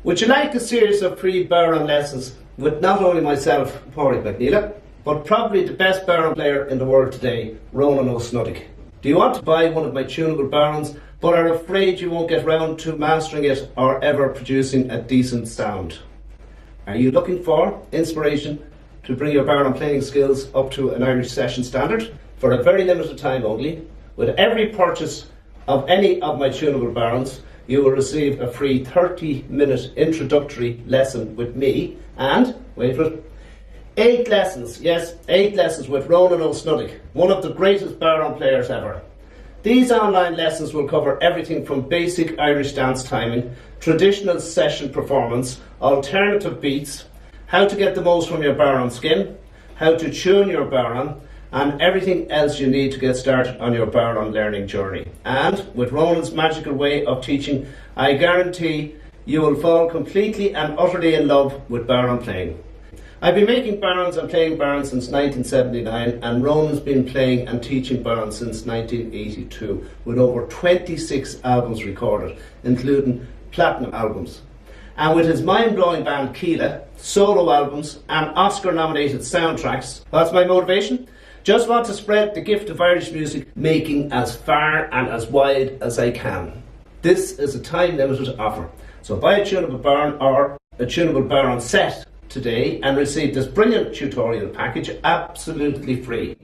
Would you like a series of free bodhrán lessons with not only myself, Pádraig McNeill, but probably the best bodhrán player in the world today, Ronan O'Snuddick? Do you want to buy one of my tunable bodhráns but are afraid you won't get round to mastering it or ever producing a decent sound? Are you looking for inspiration to bring your bodhrán playing skills up to an Irish session standard? For a very limited time only, with every purchase of any of my tunable bodhráns, you will receive a free 30-minute introductory lesson with me and, wait for it, 8 lessons, yes, 8 lessons with Ronan O'Snuddick, one of the greatest bodhrán players ever. These online lessons will cover everything from basic Irish dance timing, traditional session performance, alternative beats, how to get the most from your bodhrán skin, how to tune your bodhrán, and everything else you need to get started on your bodhrán learning journey. And with Ronan's magical way of teaching, I guarantee you will fall completely and utterly in love with bodhrán playing. I've been making bodhráns and playing bodhráns since 1979, and Ronan's been playing and teaching bodhráns since 1982, with over 26 albums recorded, including platinum albums. And with his mind-blowing band Keela, solo albums and Oscar-nominated soundtracks, what's my motivation? Just want to spread the gift of Irish music making as far and as wide as I can. This is a time-limited offer, so buy a tunable bodhrán or a tunable bodhrán set today and receive this brilliant tutorial package absolutely free.